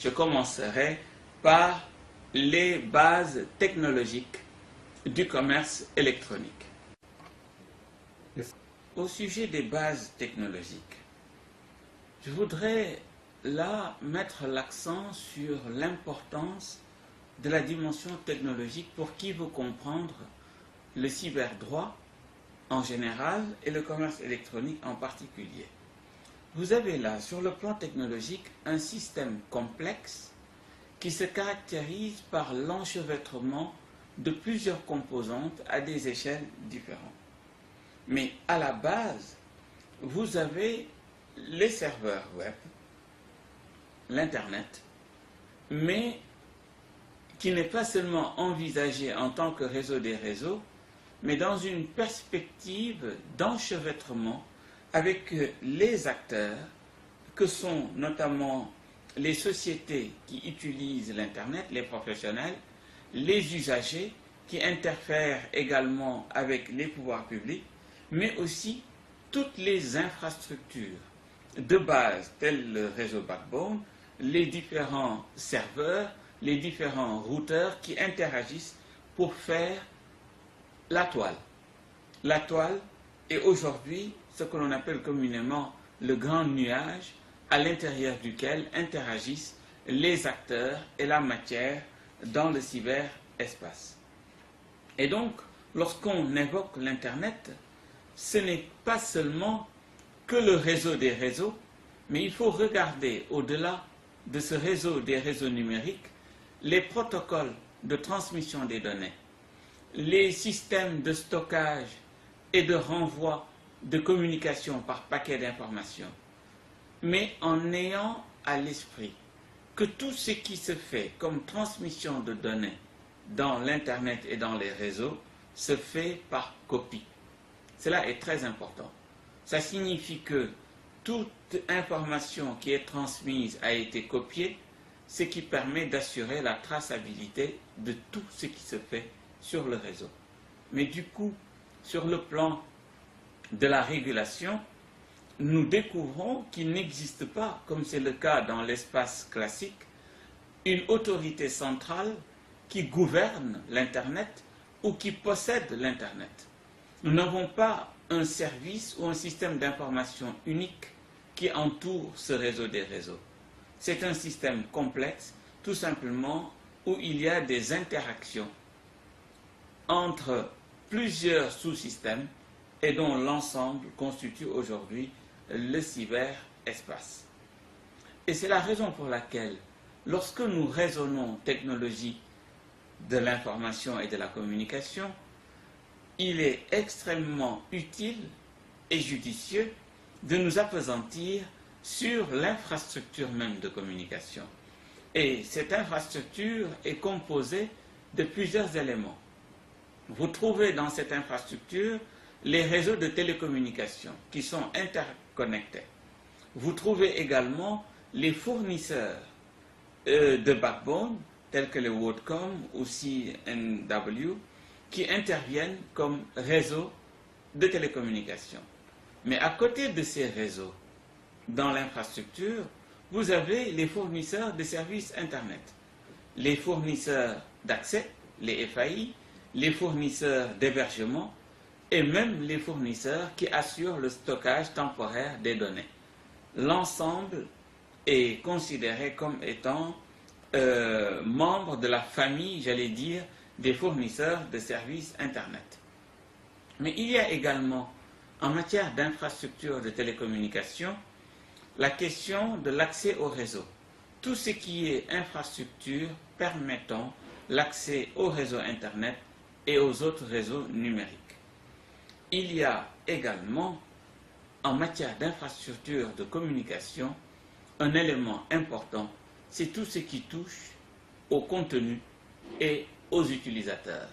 Je commencerai par les bases technologiques du commerce électronique. Au sujet des bases technologiques, je voudrais là mettre l'accent sur l'importance de la dimension technologique pour qui veut comprendre le cyberdroit en général et le commerce électronique en particulier. Vous avez là, sur le plan technologique, un système complexe qui se caractérise par l'enchevêtrement de plusieurs composantes à des échelles différentes. Mais à la base, vous avez les serveurs web, l'Internet, mais qui n'est pas seulement envisagé en tant que réseau des réseaux, mais dans une perspective d'enchevêtrement avec les acteurs que sont notamment les sociétés qui utilisent l'Internet, les professionnels, les usagers qui interfèrent également avec les pouvoirs publics, mais aussi toutes les infrastructures de base telles le réseau backbone, les différents serveurs, les différents routeurs qui interagissent pour faire la toile. La toile est aujourd'hui ce que l'on appelle communément le grand nuage à l'intérieur duquel interagissent les acteurs et la matière dans le cyberespace. Et donc, lorsqu'on évoque l'Internet, ce n'est pas seulement que le réseau des réseaux, mais il faut regarder au-delà de ce réseau des réseaux numériques les protocoles de transmission des données, les systèmes de stockage et de renvoi de communication par paquet d'informations, mais en ayant à l'esprit que tout ce qui se fait comme transmission de données dans l'Internet et dans les réseaux se fait par copie. Cela est très important. Ça signifie que toute information qui est transmise a été copiée, ce qui permet d'assurer la traçabilité de tout ce qui se fait sur le réseau. Mais du coup, sur le plan de la régulation, nous découvrons qu'il n'existe pas, comme c'est le cas dans l'espace classique, une autorité centrale qui gouverne l'Internet ou qui possède l'Internet. Nous n'avons pas un service ou un système d'information unique qui entoure ce réseau des réseaux. C'est un système complexe, tout simplement, où il y a des interactions entre plusieurs sous-systèmes et dont l'ensemble constitue aujourd'hui le cyberespace. Et c'est la raison pour laquelle, lorsque nous raisonnons technologie de l'information et de la communication, il est extrêmement utile et judicieux de nous appesantir sur l'infrastructure même de communication. Et cette infrastructure est composée de plusieurs éléments. Vous trouvez dans cette infrastructure les réseaux de télécommunications qui sont interconnectés. Vous trouvez également les fournisseurs de backbone, tels que les WorldCom ou CNW, qui interviennent comme réseaux de télécommunications. Mais à côté de ces réseaux, dans l'infrastructure, vous avez les fournisseurs de services Internet, les fournisseurs d'accès, les FAI, les fournisseurs d'hébergement et même les fournisseurs qui assurent le stockage temporaire des données. L'ensemble est considéré comme étant membre de la famille, j'allais dire, des fournisseurs de services Internet. Mais il y a également, en matière d'infrastructure de télécommunications, la question de l'accès au réseau. Tout ce qui est infrastructure permettant l'accès au réseau Internet et aux autres réseaux numériques. Il y a également, en matière d'infrastructure de communication, un élément important, c'est tout ce qui touche au contenu et aux utilisateurs.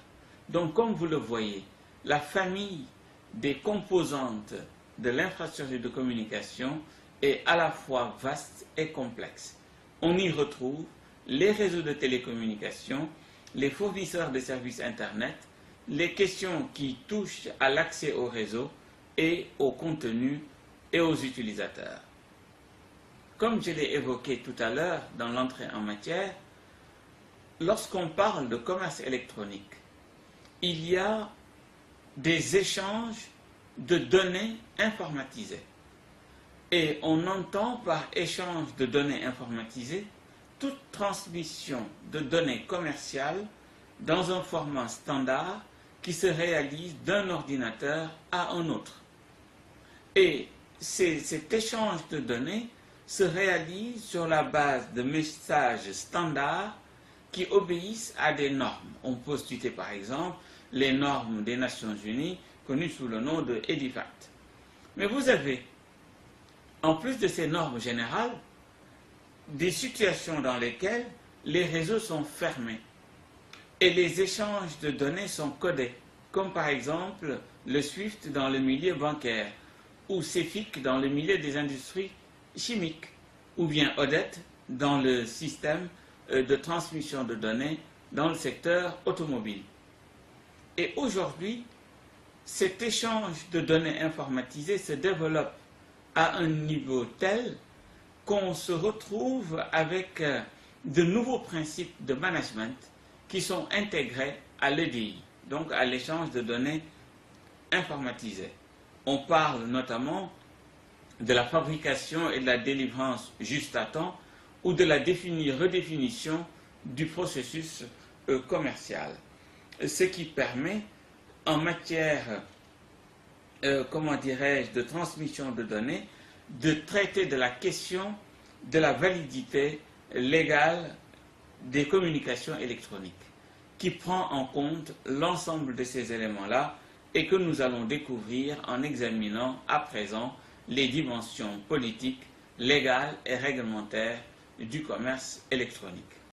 Donc, comme vous le voyez, la famille des composantes de l'infrastructure de communication est à la fois vaste et complexe. On y retrouve les réseaux de télécommunications, les fournisseurs de services Internet, les questions qui touchent à l'accès au réseau et au contenu et aux utilisateurs. comme je l'ai évoqué tout à l'heure dans l'entrée en matière, lorsqu'on parle de commerce électronique, il y a des échanges de données informatisées. Et on entend par échange de données informatisées toute transmission de données commerciales dans un format standard qui se réalise d'un ordinateur à un autre. Et cet échange de données se réalise sur la base de messages standards qui obéissent à des normes. On peut citer par exemple les normes des Nations Unies connues sous le nom de EDIFACT. Mais vous avez, en plus de ces normes générales, des situations dans lesquelles les réseaux sont fermés et les échanges de données sont codés, comme par exemple le SWIFT dans le milieu bancaire ou CEFIC dans le milieu des industries chimiques, ou bien ODET dans le système de transmission de données dans le secteur automobile. Et aujourd'hui, cet échange de données informatisées se développe à un niveau tel qu'on se retrouve avec de nouveaux principes de management qui sont intégrés à l'EDI, donc à l'échange de données informatisées. On parle notamment de la fabrication et de la délivrance juste à temps ou de la redéfinition du processus commercial. Ce qui permet, en matière, de transmission de données, de traiter de la question de la validité légale des communications électroniques, qui prend en compte l'ensemble de ces éléments-là et que nous allons découvrir en examinant à présent les dimensions politiques, légales et réglementaires du commerce électronique.